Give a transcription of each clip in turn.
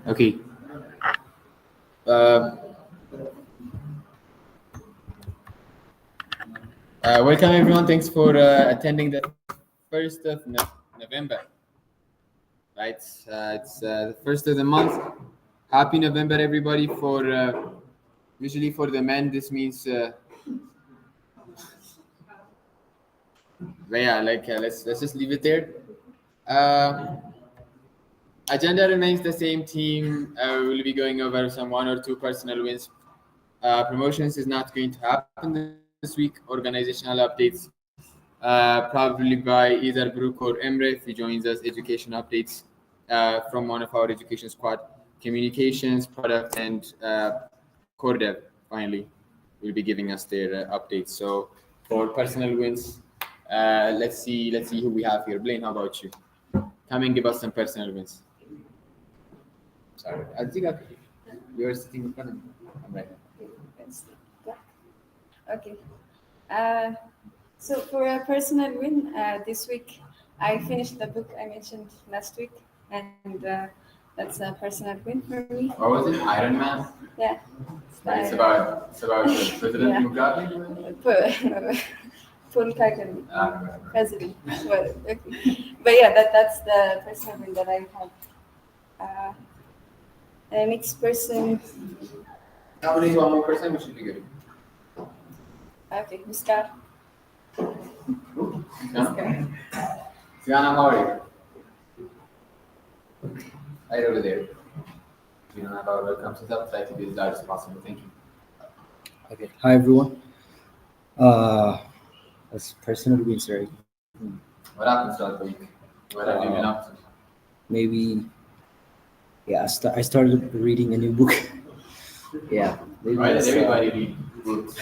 Okay. Uh, Welcome everyone. Thanks for attending the 1st of November. Right, it's the first of the month. Happy November, everybody! For usually for the men, this means but yeah, like let's just leave it there. Uh, Agenda remains the same. Team will be going over some one or two personal wins. Promotions is not going to happen this week. Organizational updates, probably by either Brooke or Emre if he joins us. Education updates from one of our education squad. Communications, product, and core dev finally will be giving us their updates. So for personal wins, let's see who we have here. Blaine, how about you? Come and give us some personal wins. Sorry, I think you're sitting in front of me. I'm right. Okay. So for a personal win, this week I finished the book I mentioned last week, and That's a personal win for me. What was it? Iron Man? Yeah. It's about President Mugabe? Paul Kagame, Right. president. Well, okay. But yeah, that's the personal win that I have. Next person. How many one more person? We should be good. Okay, Muscar. Siana, how are you? Right over there. We don't have our welcome setup. Try to be as loud as possible. Thank you. Okay. Hi everyone. As personal wins, right? What happened throughout the week? What have you been up to? Maybe. Yeah, I started reading a new book. Yeah. Maybe Why does that's, everybody read books?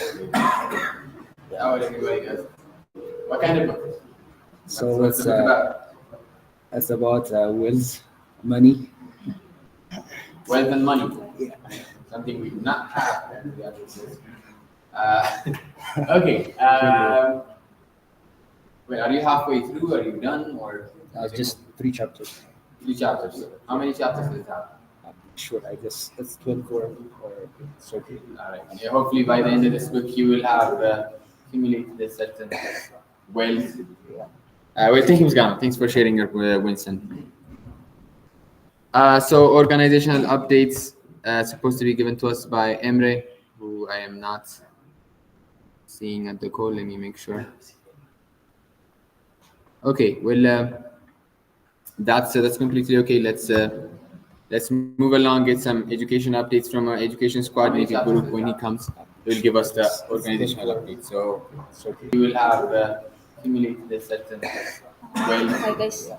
How would everybody does? What kind of book? So What's the book about? it's about wealth, money. Wealth and money. Yeah. Something we do not have. Okay. Wait, are you halfway through? Are you done? Or Just 3 chapters. 3 chapters? How many chapters does it have? I'm not sure. I guess it's 24 or 30. All right. Yeah, hopefully by the end of this book you will have accumulated a certain wealth. Well, thank you, Ms. Gano. Thanks for sharing your Winston. So organizational updates supposed to be given to us by Emre, who I am not seeing at the call. Let me make sure. Okay. Well, that's completely okay. Let's move along. Get some education updates from our education squad. Maybe Guru, when he comes, he will give us the organizational update. So we will have accumulated a certain wealth. Hi guys.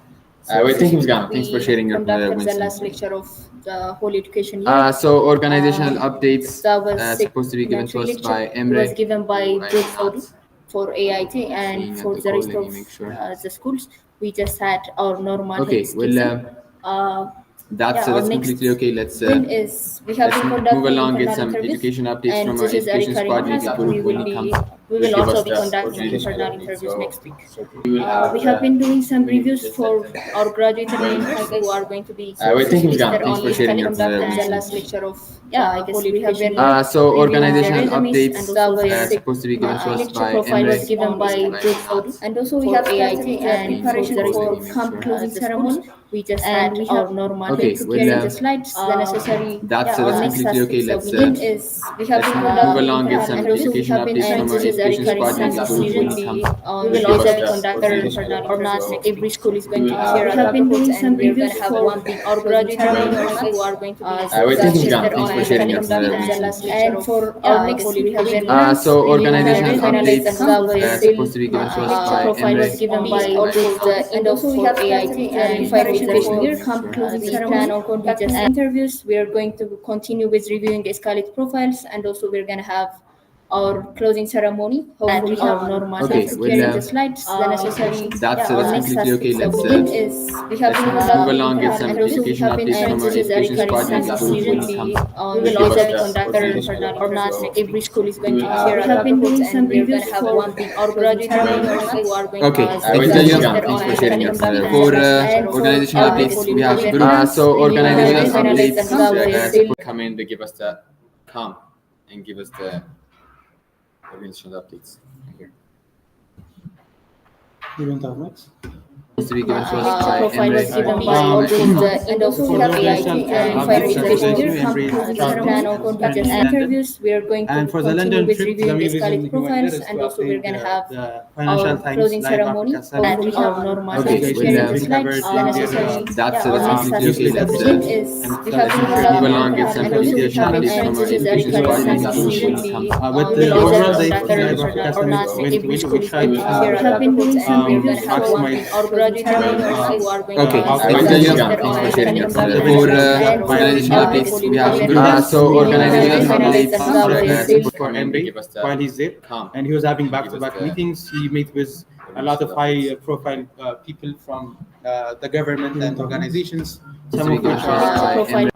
Well, thank you, Ms. Gano. Thanks for sharing your conducted the Winston. last lecture of the whole education year. So organizational updates That was supposed to be given to us lecture. by It Emre. was given by who I am Brooke not Saudi for AIT seeing and at for the the call. rest Let me of make sure. the schools. We just had our normal Okay. Well, that's our that's next completely okay. Let's thing is we have let's been move conducting along. Get internal some interviews, education updates and from our this is a education recurring squad. Maybe task. Guru, We when will he comes, we will will give also us be the conducting organizational internal update. interviews So next week. we will have We have been doing some reviews accumulated for certain our graduate wealth. members who are going to be Well, thank you, Ms. Gano. listed Thanks on for sharing your conducted the Winston. last lecture of I guess whole we have education been year. So reviewing organizational their resumes, updates and that was supposed to be given to us lecture by profile was Emre. given by who I am Brooke not Saudi, and also we for have AIT started the and preparation for for the camp closing ceremony. We just And had we our have- normal Okay, preparing well, the slides, the necessary that's our that's next completely task okay. is Let's submitting is we have let's been move conducting along. Get some and also we education have been updates from our this is a education recurring squad. Maybe task. Guru, when he Usually comes, we will give us usually the conduct organizational or update. not. So Every school is going we to will share have- our we have been reports, doing some and we're going reviews to have for one big our graduate Well, members who are going to be well, thank you, Ms. Gano. listed Thanks on for sharing your conducting the Winston. last lecture And of for our our next whole week, we have education been year. So organizational finalized updates and that was supposed to be given to us lecture by profile was Emre. given by also the end of we have AIT started the and preparation education for year. camp closing We ceremony. plan on conducting interviews. We are going to continue with reviewing the Scarlet profiles, and also we're going to have our closing ceremony. Hopefully, our normal Okay, preparing well, the slides, the necessary. That's our that's next completely task okay. Let's submitting is we have been move conducting along. Get some and also we education have been updates from our this is a education recurring squad. Maybe task. Guru, when he Usually, comes, we will give us usually the conduct organizational or update. not. So Every school is going we to will have- share we our have been reports, doing some and we're going reviews to have for one big our graduate Well, members who are going Okay, to I will tell you now. Thanks for sharing your for organizational updates. We have so organizational updates come in to give us the come and give us the organizational updates. Here. You don't have much? Supposed to be given to us lecture by profile was Emre. given by the end of For AIT organizational and updates, education everything year. you Emre is We traveling plan on conducting and London. interviews. We are going to And for the continue London with trip, the reviewing main the reason Scarlet he went there profiles, is and to also we're attend going to have the Financial our Times closing Live ceremony. Africa Summit. Hopefully, our normal Okay, preparing well, the slides, the covered necessary. That's our that's next task completely okay. Let's submitting is we have been move conducting along. Get some and also we education have been updates and from our this is a education recurring squad. Maybe task. Guru, when he Usually, comes, But we will overall, usually the conduct Live Africa or Summit not. went Every well. school We is going tried to to share our reports, and we're going to have one maximize our graduate members who are going to Okay, be I will tell you now. listed Thanks on for sharing your conducting for and organizational our updates. whole We have education so organizational updates for come in to Emre give us the while he's there, come. and he was having Give us back-to-back the meetings. He met with a lot of high-profile people from the government and organizations, some of which are Profile.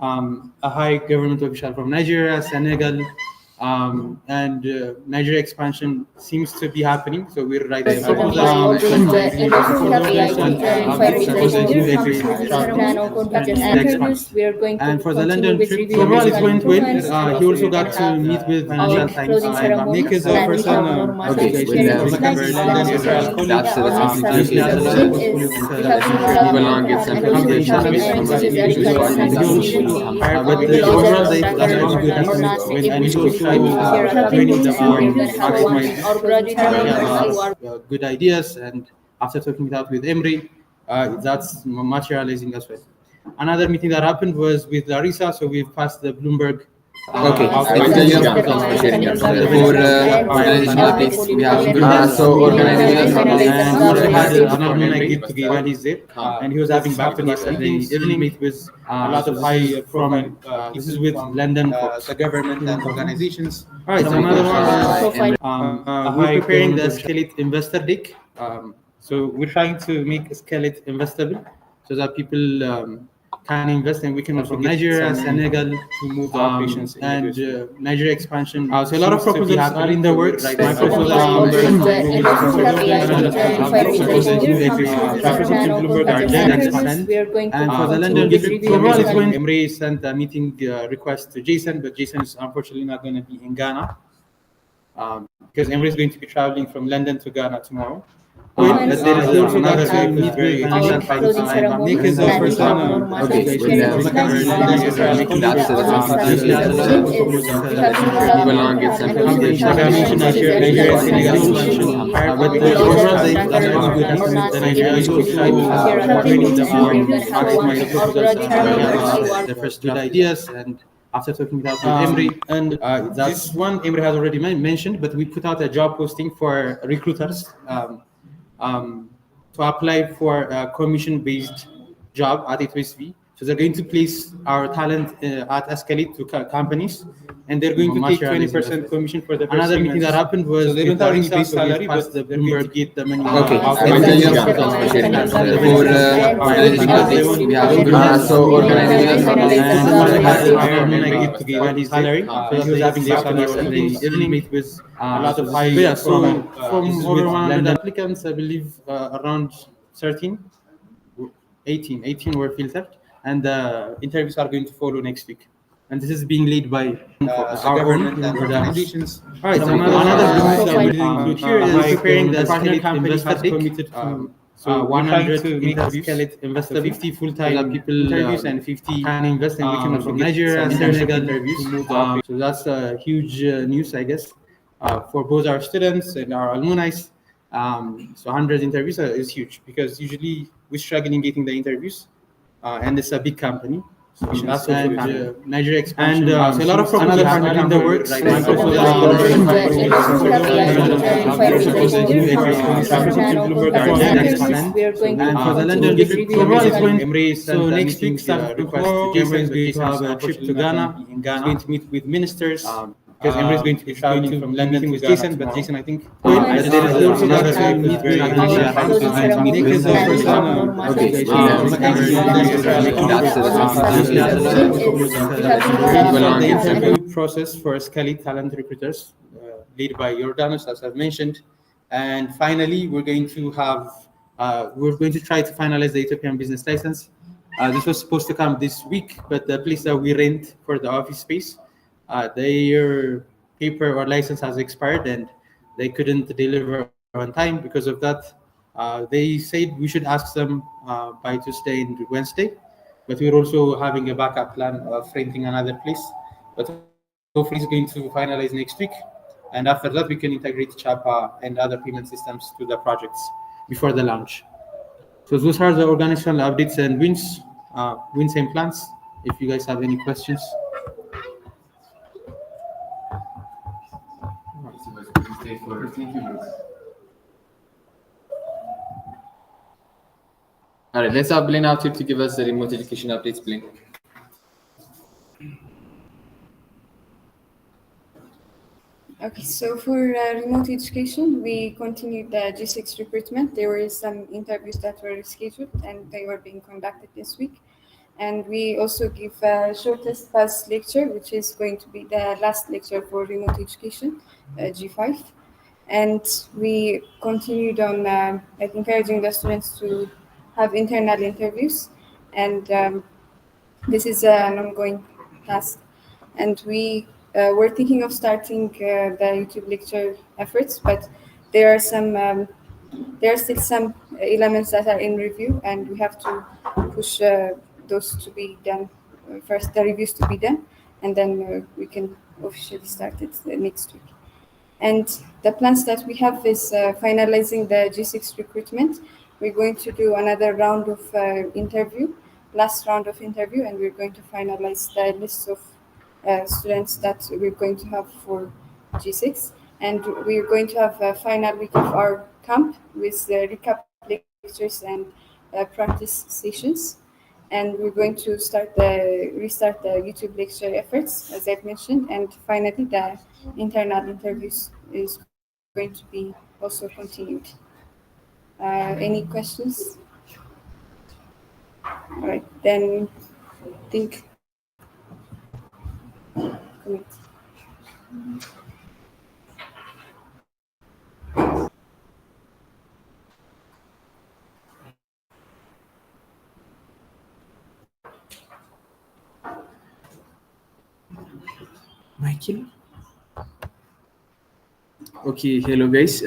a high government official from Nigeria, Senegal, And Nigeria expansion seems to be happening. So we're right there. And also we have interviews. We are going to And for the continue London with trip, reviewing overall it went well. profiles, and He also we're got gonna to have meet with Financial our Times closing ceremony. Nick is And our we person. have normal Okay, with sharing them. slides, London is our colleague. That's our next appreciate that a lot. subject is we have Move along, get some and also we have presentations from which is a usual recurrent colleagues. substitution But the overall, laser that's one good or news. not And which also is training training the and we're board, gonna have one maximize our graduate ceremony who are good ideas. And after talking it out with Emre, that's materializing as well. Another meeting that happened was with Larissa, so we've passed the Bloomberg. Okay, continue. For organization updates, we have so organization And we also had updates. an alumni get together while he's there, and he was having back-to-back meetings. Evening meet with a lot of high profile. This is with London, the government and organizations. All right, so another one is we're preparing the Skillet investor deck. So we're trying to make Skillet investable so that people can invest, and we can also get Nigeria, Senegal to move the operations and Nigeria expansion. So a lot of proposals are in the works. Right, my proposal we are going to and for the London trip, overall it's going. Emre sent a meeting request to Jason, but Jason is unfortunately not going to be in Ghana because Emre is going to be traveling from London to Ghana tomorrow. But there is also another very closing ceremony. Nick is the first one. Okay, with them. That's move along, get some the first good ideas. And after talking it out with Emre, and that's one Emre has already mentioned, but we put out a job posting for recruiters to apply for a commission-based job at A2SV. So they're going to place our talent at Escalate to companies, and they're going to take 20% commission for the first. Another meeting that happened was they don't have any base salary, but the Bloomberg get the money. Okay, continue. We have so organization updates. While he's salary, so he was having the evening meet with a lot of high. Yeah, so from over 100 applicants, I believe around 18 were filtered, and the interviews are going to follow next week. And this is being led by our government and organizations. All right, so another business that we didn't include here is preparing the partner company has committed to. So 100 investor 50 full-time people interviews and 50 can invest, and we can also Nigeria, Senegal interviews. So that's a huge news, I guess, for both our students and our alumni. So 100 interviews is huge because usually we struggle in getting the interviews, and it's a big company. So that's and Nigeria expansion. And so a lot of another partner in the works. And for the London trip, so next week, tomorrow, Emre is going to have a trip to Ghana. He's going to meet with ministers. Because Emre is going to be traveling from London with Jason, but Jason, I think, there is also another meet very process for Scali talent recruiters, led by Jordanus, as I've mentioned. And finally, we're going to try to finalize the Ethiopian business license. This was supposed to come this week, but the place that we rent for the office space, their paper or license has expired and they couldn't deliver on time. Because of that, they said we should ask them by Tuesday and Wednesday, but we're also having a backup plan of renting another place, but hopefully it's going to finalize next week, and after that we can integrate Chapa and other payment systems to the projects before the launch. So those are the organizational updates and wins and plans. If you guys have any questions. All right, let's have Blaine out here to give us the remote education updates, Blaine. Okay, so for remote education, we continued the G6 recruitment. There were some interviews that were scheduled and they were being conducted this week. And we also give a shortest pass lecture, which is going to be the last lecture for remote education, G5. And we continued on like encouraging the students to have internal interviews, and this is an ongoing task. And we were thinking of starting the YouTube lecture efforts, but there are some there are still some elements that are in review, and we have to push those to be done first, the reviews to be done, and then we can officially start it next week. And the plans that we have is finalizing the G6 recruitment. We're going to do another round of interview, last round of interview, and we're going to finalize the list of students that we're going to have for G6. And we're going to have a final week of our camp with recap lectures and practice sessions. And we're going to restart the YouTube lecture efforts, as I've mentioned. And finally, the internal interviews is going to be also continued. Any questions? All right, then think. Commit. Michael? Okay, hello guys.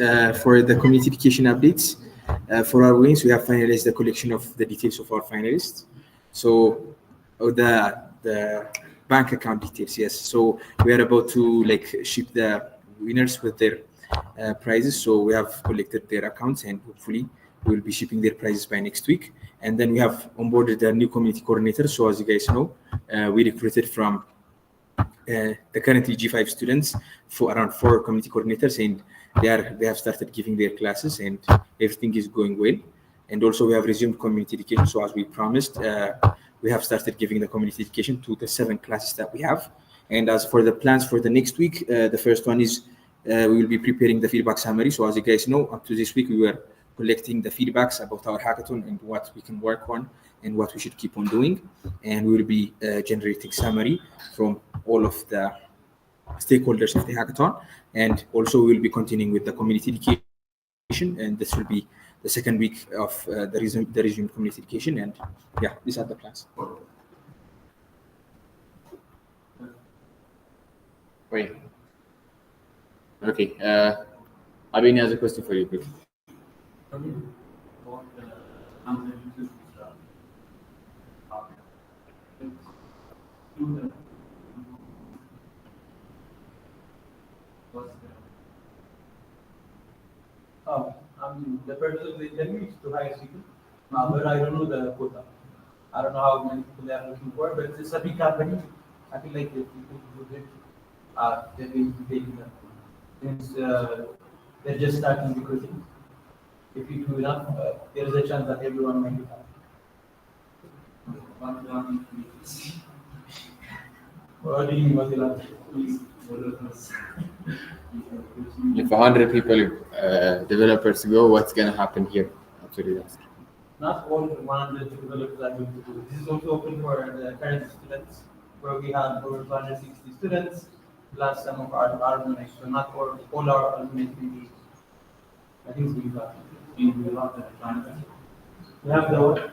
For the community education updates, for our wins, we have finalized the collection of the details of our finalists. So, the bank account details, yes. So we are about to like ship the winners with their prizes. So we have collected their accounts, and hopefully we will be shipping their prizes by next week. And then we have onboarded a new community coordinator. So as you guys know, we recruited from the currently G5 students for around 4 community coordinators, and they have started giving their classes, and everything is going well. And also we have resumed community education. So as we promised, we have started giving the community education to the 7 classes that we have. And as for the plans for the next week, the first one is we will be preparing the feedback summary. So as you guys know, up to this week, we were collecting the feedbacks about our hackathon and what we can work on and what we should keep on doing. And we will be generating summary from all of the stakeholders of the hackathon. And also we will be continuing with the community education. And this will be the second week of the resume community education. And yeah, these are the plans. Wait. Okay. Abini has a question for you, quick. The purpose of the interview is to hire people, but I don't know the quota. I don't know how many people they are looking for, but it's a big company. I feel like if people do it, they're going to be taking that. Since they're just starting recruiting. If you do enough, there is a chance that everyone might be happy. What do you mean by that? If 100 people, developers go, what's going to happen here? Absolutely. Not all 100 developers are going to do it. This is also open for the current students, where we have over 260 students, plus some of our alumni. So not all our alumni can be. I think we have. We have the timeline. We have the what?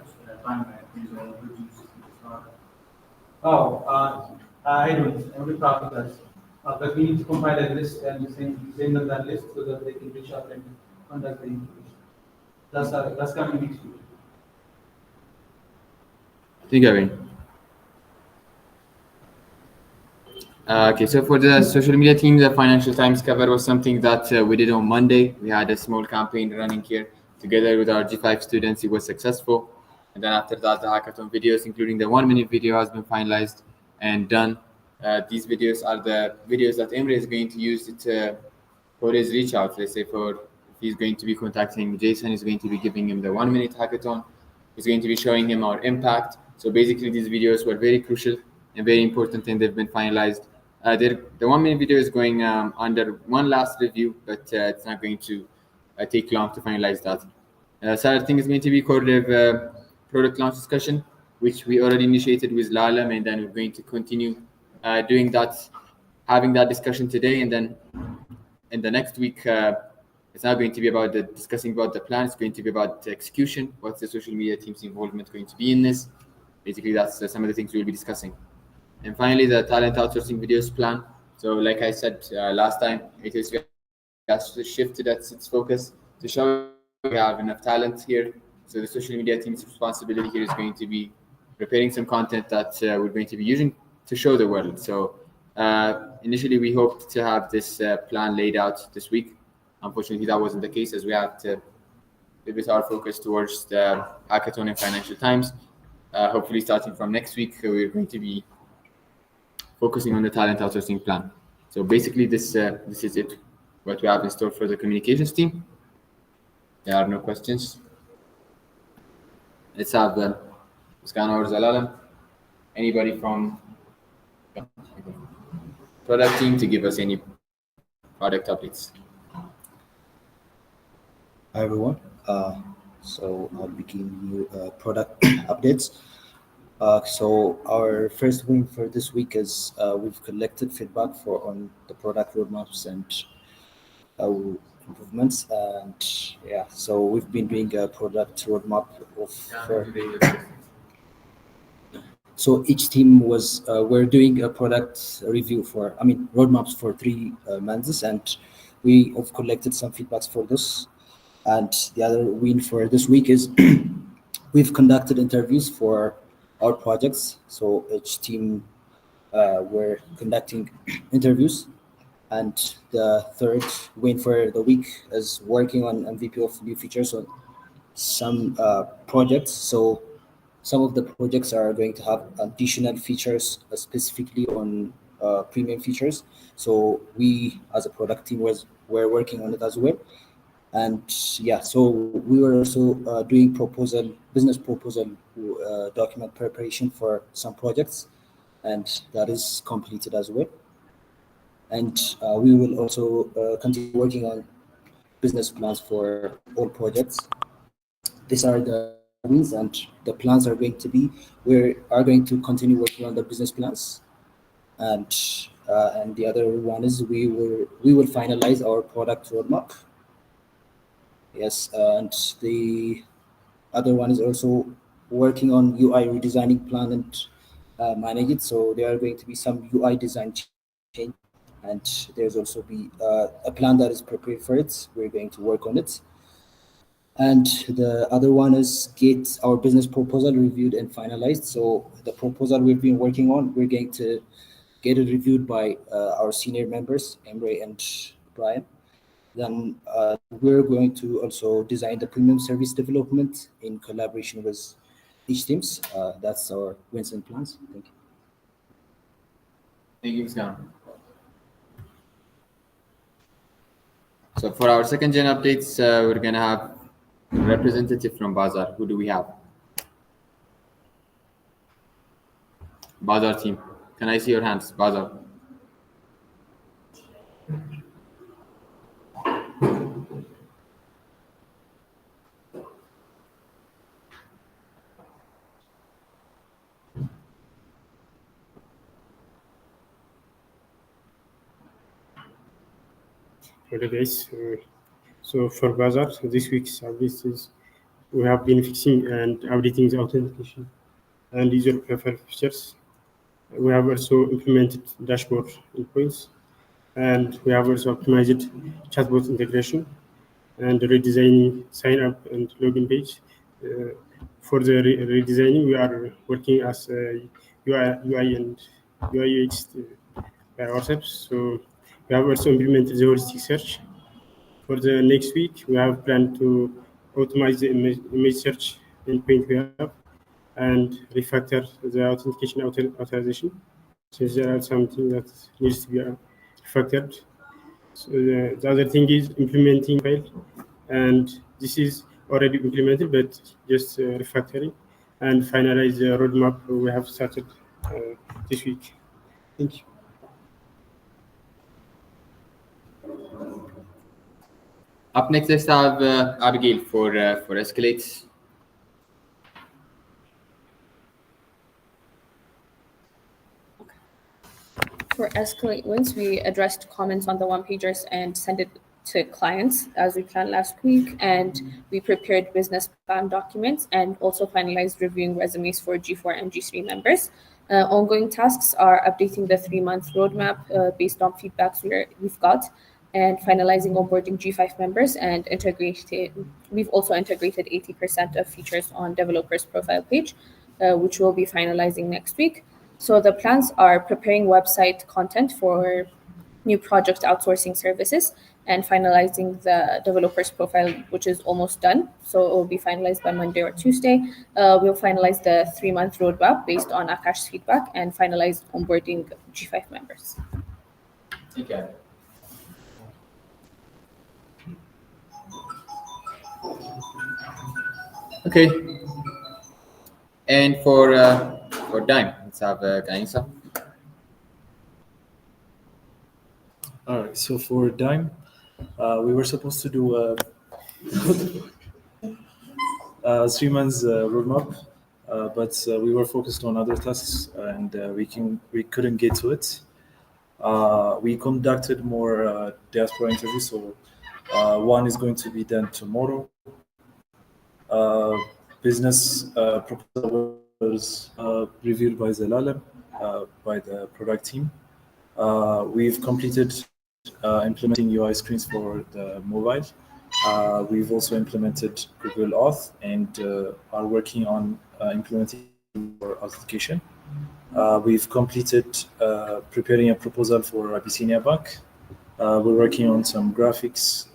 I don't. I'm really proud of that. But we need to compile a list and send them that list so that they can reach out and contact the information. That's coming next week. Thank you, Abini. Okay, so for the social media team, the Financial Times cover was something that we did on Monday. We had a small campaign running here together with our G5 students. It was successful. And then after that, the hackathon videos, including the 1-minute video, has been finalized and done. These videos are the videos that Emre is going to use for his reach out. Let's say if he's going to be contacting Jason, he's going to be giving him the 1-minute hackathon. He's going to be showing him our impact. So basically, these videos were very crucial and very important, and they've been finalized. The 1-minute video is going under one last review, but it's not going to take long to finalize that. So I think it's going to be cooperative product launch discussion. which we already initiated with Lalam, and then we're going to continue doing that, having that discussion today, and then in the next week, it's not going to be about discussing about the plan. It's going to be about the execution. What's the social media team's involvement going to be in this? Basically, that's some of the things we'll be discussing. And finally, the talent outsourcing videos plan. So, like I said last time, A2SV has shifted its focus to show we have enough talent here. So the social media team's responsibility here is going to be preparing some content that we're going to be using to show the world. So initially, we hoped to have this plan laid out this week. Unfortunately, that wasn't the case, as we have to pivot our focus towards the hackathon and Financial Times. Hopefully, starting from next week, we're going to be focusing on the talent outsourcing plan. So basically, this is it, what we have in store for the communications team. There are no questions. Let's have Muskan or Zalalam. Anybody from product team to give us any product updates. Hi everyone. So I'll be giving you product updates. So our first win for this week is we've collected feedback on the product roadmaps and improvements, and yeah, so we've been doing a product roadmap so each team was we're doing a product review roadmaps for 3 months, and we have collected some feedbacks for this. And the other win for this week is we've conducted interviews for our projects. So each team we're conducting interviews. And the third win for the week is working on MVP of new features on some projects. So some of the projects are going to have additional features specifically on premium features. So we as a product team we're working on it as well. And yeah, so we were also doing business proposal document preparation for some projects, and that is completed as well. And we will also continue working on business plans for all projects. These are the wins, and the plans are going to be, we are going to continue working on the business plans. And the other one is we will finalize our product roadmap. Yes, and the other one is also working on UI redesigning plan and manage it. So there are going to be some UI design change, and there's also be a plan that is prepared for it. We're going to work on it. And the other one is get our business proposal reviewed and finalized. So the proposal we've been working on, we're going to get it reviewed by our senior members, Emre and Brian. Then we're going to also design the premium service development in collaboration with each teams. That's our wins and plans. Thank you. Thank you, Muskan. So for our second gen updates, we're gonna have a representative from Bazaar. Who do we have? Bazaar team. Can I see your hands, Bazaar? Hello guys. So for Bazaar, this week's updates is we have been fixing and updating the authentication and user profile features. We have also implemented dashboard endpoints, and we have also optimized chatbot integration and redesigning sign up and login page. For the redesigning, we are working as UI and UI UX by ourselves. So we have also implemented the holistic search. For the next week, we have planned to optimize the image search endpoint we have and refactor the authentication authorization, since there are something that needs to be refactored. So the other thing is implementing file, and this is already implemented, but just refactoring and finalize the roadmap we have started this week. Thank you. Up next, let's have Abigail for Escalate. For escalate wins, we addressed comments on the one-pagers and sent it to clients as we planned last week. And we prepared business plan documents and also finalized reviewing resumes for G4 and G3 members. Ongoing tasks are updating the 3-month roadmap based on feedbacks we've got, and finalizing onboarding G5 members and we've also integrated 80% of features on developers profile page, which we'll be finalizing next week. So the plans are preparing website content for new project outsourcing services and finalizing the developer's profile, which is almost done. So it will be finalized by Monday or Tuesday. We'll finalize the 3-month roadmap based on Akash's feedback and finalize onboarding G5 members. Okay. Okay. And for Dime, let's have Ganisa. All right, so for Dime, we were supposed to do a 3 months roadmap, but we were focused on other tasks and we couldn't get to it. We conducted more diaspora interviews, so one is going to be done tomorrow. Business proposal was reviewed by Zelalem, by the product team. We've completed implementing UI screens for the mobile. We've also implemented Google Auth and are working on implementing for authentication. We've completed preparing a proposal for Abyssinia Bank. We're working on some graphics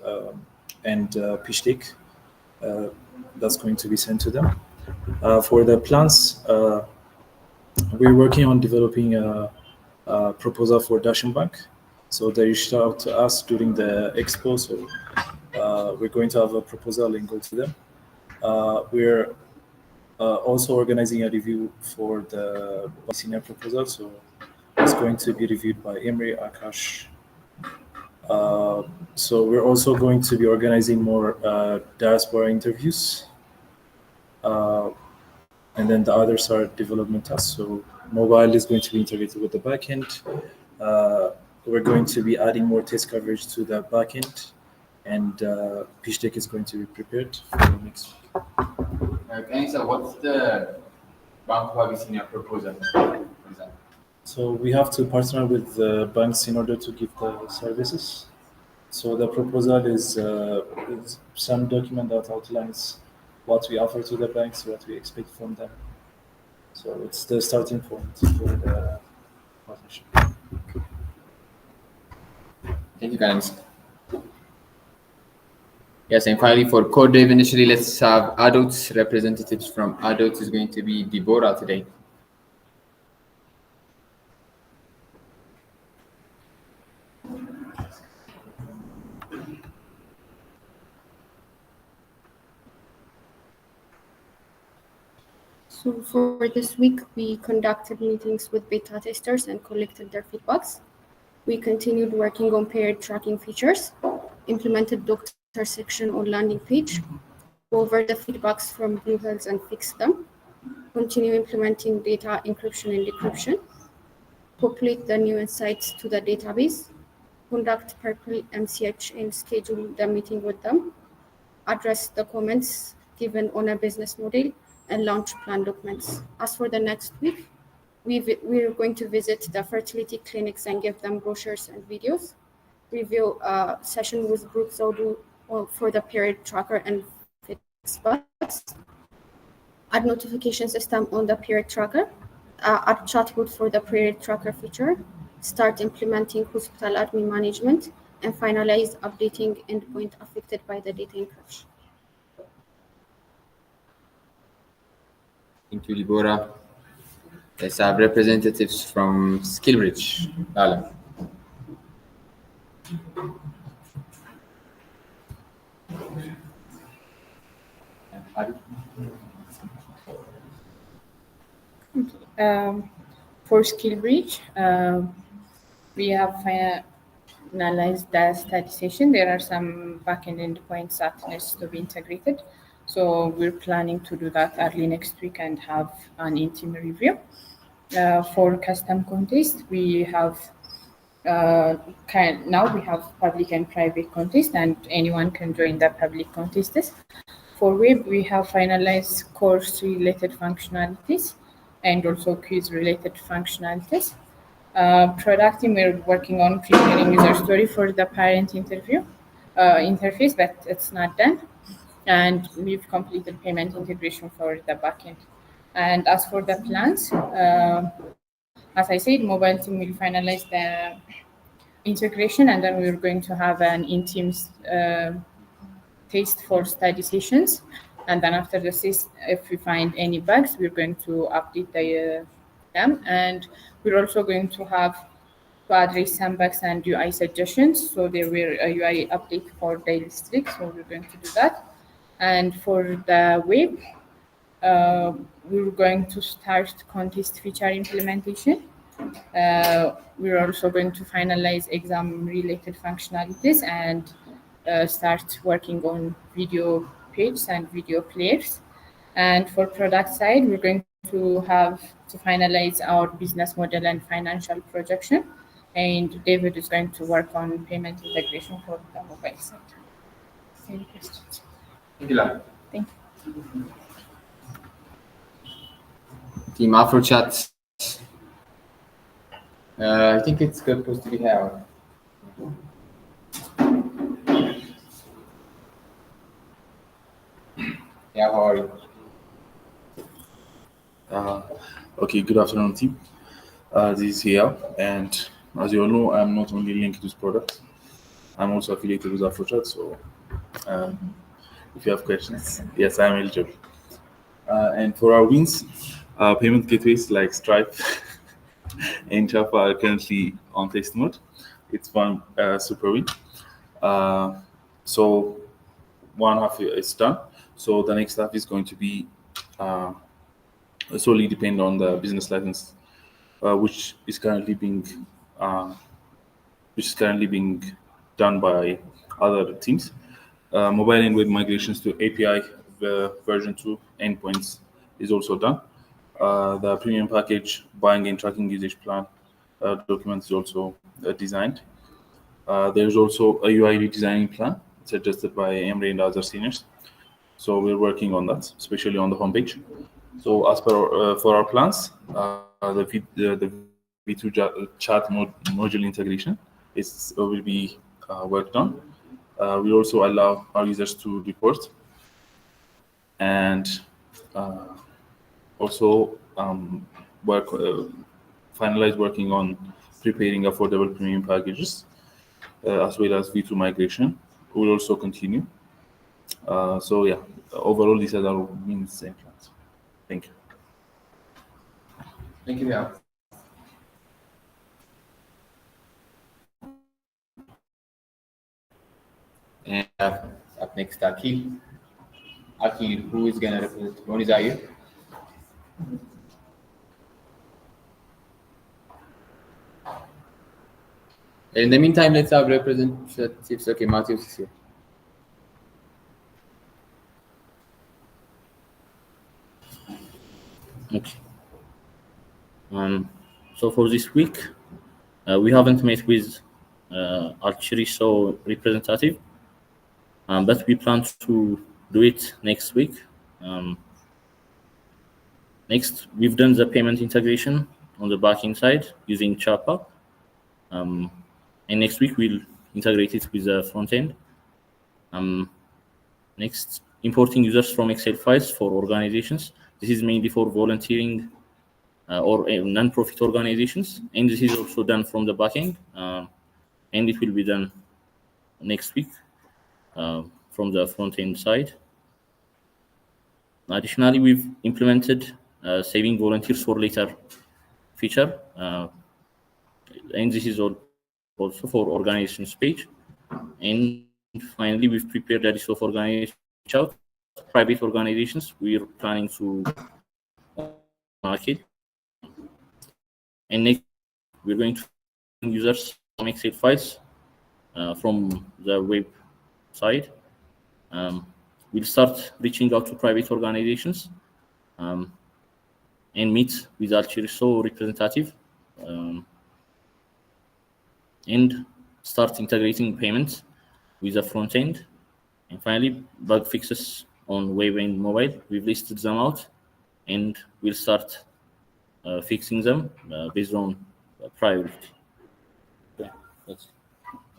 and pitch deck that's going to be sent to them. For the plans, we're working on developing a proposal for Dashen Bank. So they reached out to us during the expo, so we're going to have a proposal and go to them. We're also organizing a review for the senior proposal, so it's going to be reviewed by Emre, Akash. So we're also going to be organizing more diaspora interviews. And then the others are development tasks. So mobile is going to be integrated with the backend. We're going to be adding more test coverage to the backend, and pitch deck is going to be prepared for next week. Ganisa, what's the Bank of Abyssinia proposal? So we have to partner with the banks in order to give the services. So the proposal is some document that outlines what we offer to the banks, what we expect from them. So it's the starting point for the partnership. Thank you, guys. Yes, and finally for Code Dev, initially let's have adults. Representatives from adults is going to be Deborah today. So for this week, we conducted meetings with beta testers and collected their feedbacks. We continued working on period tracking features, implemented doctor section on landing page, go over the feedbacks from Blue Hills and fix them, continue implementing data encryption and decryption, populate the new insights to the database, conduct Purple MCH and schedule the meeting with them, address the comments given on a business model, and launch plan documents. As for the next week, we're going to visit the fertility clinics and give them brochures and videos, review a session with Brooke Zodu for the period tracker and fix bugs, add notification system on the period tracker, add chatbot for the period tracker feature, start implementing hospital admin management, and finalize updating endpoint affected by the data encryption. Thank you, Deborah. Let's have representatives from SkillBridge. Alan. For SkillBridge, we have finalized the statistician. There are some backend endpoints that needs to be integrated. So we're planning to do that early next week and have an in-team review. For custom contest, we have Now we have public and private contest, and anyone can join the public contests. For web, we have finalized course-related functionalities and also quiz-related functionalities. Product team, we're working on preparing user story for the parent interface, but it's not done. And we've completed payment integration for the backend. And as for the plans, as I said, mobile team will finalize the integration, and then we're going to have an in-teams test for study sessions. And then after the test, if we find any bugs, we're going to update them. And we're also going to have to address some bugs and UI suggestions. So there were a UI update for daily streak, so we're going to do that. And for the web, we're going to start contest feature implementation. We're also going to finalize exam-related functionalities and start working on video pages and video players. And for product side, we're going to have to finalize our business model and financial projection. And David is going to work on payment integration for the mobile side. Any questions? Thank you, Lara. Thank you. Team Afro Chat. I think it's supposed to be here. Yeah, how are you? Okay, good afternoon, team. This is here, and as you all know, I'm not only linked to this product, I'm also affiliated with AfroChat. So, if you have questions, yes, I'm eligible. And for our wins, payment gateways like Stripe and Java are currently on test mode. It's one super win. So one half is done. So the next half is going to be solely depend on the business license, which is currently being done by other teams. Mobile and web migrations to API version 2 endpoints is also done. The premium package buying and tracking usage plan document is also designed. There's also a UI redesigning plan suggested by Emre and other seniors. So we're working on that, especially on the homepage. So as per for our plans, the V2 chat module integration will be worked on. We also allow our users to report, and also finalize working on preparing affordable premium packages, as well as V2 migration. We'll also continue. So yeah, overall, these are our wins and plans. Thank you. Thank you, yeah. And up next, Akil. Akil, who is going to represent? One is you? In the meantime, let's have representatives. Okay, Matheus is here. Okay. So for this week, we haven't met with Al-Chiriso representative, but we plan to do it next week. Next, we've done the payment integration on the backend side using Chapa. And next week, we'll integrate it with the front end. Next, importing users from Excel files for organizations. This is mainly for volunteering or non-profit organizations. And this is also done from the backend. And it will be done next week from the front end side. Additionally, we've implemented saving volunteers for later feature. And this is also for organizations page. And finally, we've prepared a list of organizations, private organizations we're planning to market. And next, we're going to users from Excel files from the web side. We'll start reaching out to private organizations and meet with Al-Chiriso representative. and start integrating payments with the front end. And finally, bug fixes on web and mobile. We've listed them out, and we'll start fixing them based on priority. Yeah, that's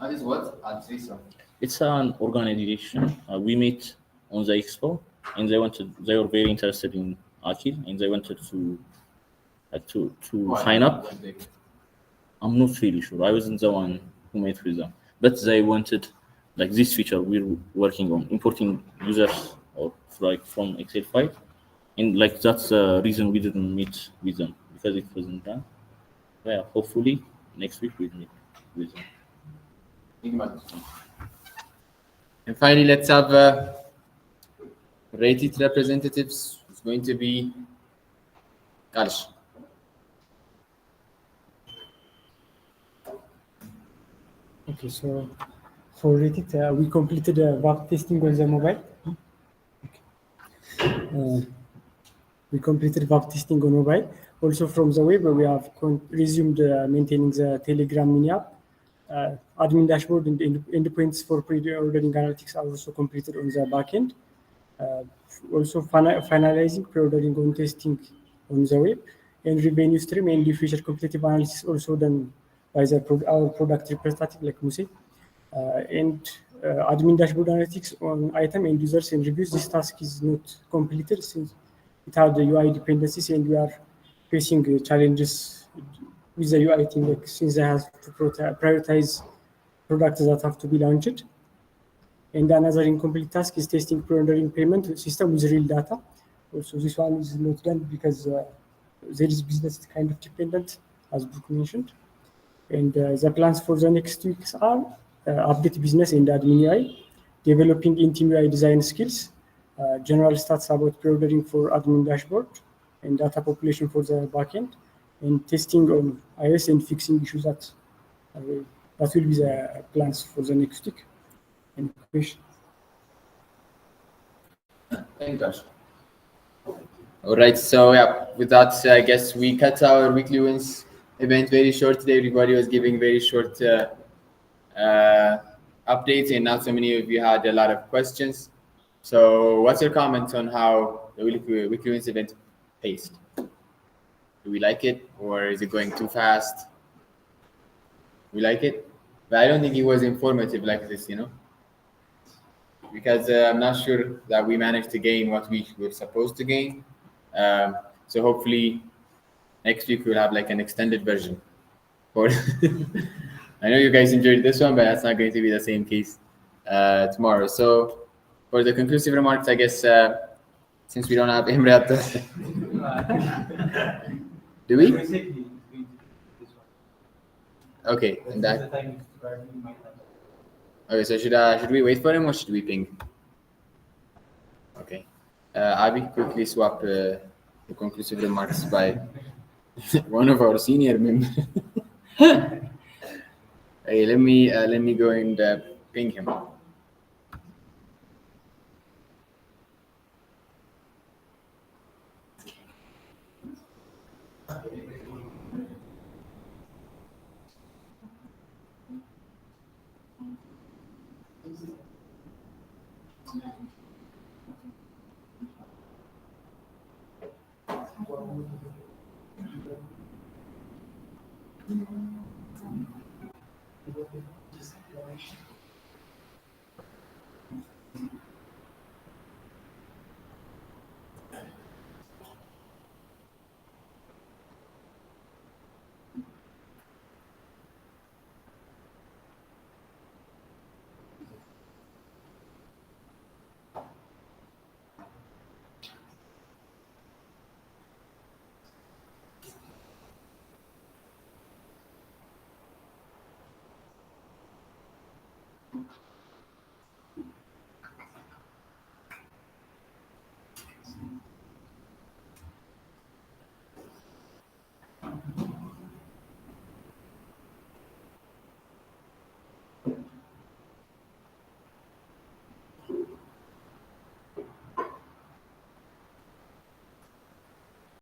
That is what? A2SV. it's an organization. We met on the expo, and they were very interested in Akil, and they wanted to sign up. I'm not really sure. I wasn't the one who met with them, but they wanted like this feature we're working on, importing users or like from Excel file, and like that's the reason we didn't meet with them because it wasn't done. Yeah, hopefully next week we'll meet with them. Think about it. And finally, let's have rated representatives. It's going to be Karsh. Okay, so for Reddit, we completed bug testing on the mobile. We completed bug testing on mobile. Also from the web, we have resumed maintaining the Telegram mini app. Admin dashboard and endpoints for pre-ordering analytics are also completed on the backend. Also finalizing pre-ordering on testing on the web, and revenue stream and the future competitive analysis also done by our product representative like Musi. And admin dashboard analytics on item and users and reviews. This task is not completed since it had the UI dependencies, and we are facing challenges with the UI team, like since they have to prioritize products that have to be launched. And another incomplete task is testing pre-ordering payment system with real data. Also, this one is not done because there is business kind of dependent, as Brooke mentioned. And the plans for the next weeks are update business and admin UI, developing Intim UI design skills, general stats about pre-ordering for admin dashboard, and data population for the backend, and testing on iOS and fixing issues that will be the plans for the next week. Any question? Thank you, Karsh. All right, so yeah, with that, I guess we cut our weekly wins event very short today. Everybody was giving very short updates, and not so many of you had a lot of questions. So, what's your comment on how the weekly wins event paced? Do we like it, or is it going too fast? We like it, but I don't think it was informative like this, because I'm not sure that we managed to gain what we were supposed to gain. So hopefully next week we'll have like an extended version. Or I know you guys enjoyed this one, but that's not going to be the same case tomorrow. So for the conclusive remarks, I guess since we don't have Imre, do we? Okay, and that. Okay, so should we wait for him or should we ping? Okay, Abi, quickly swap the conclusive remarks by one of our senior members. Hey, let me go and ping him.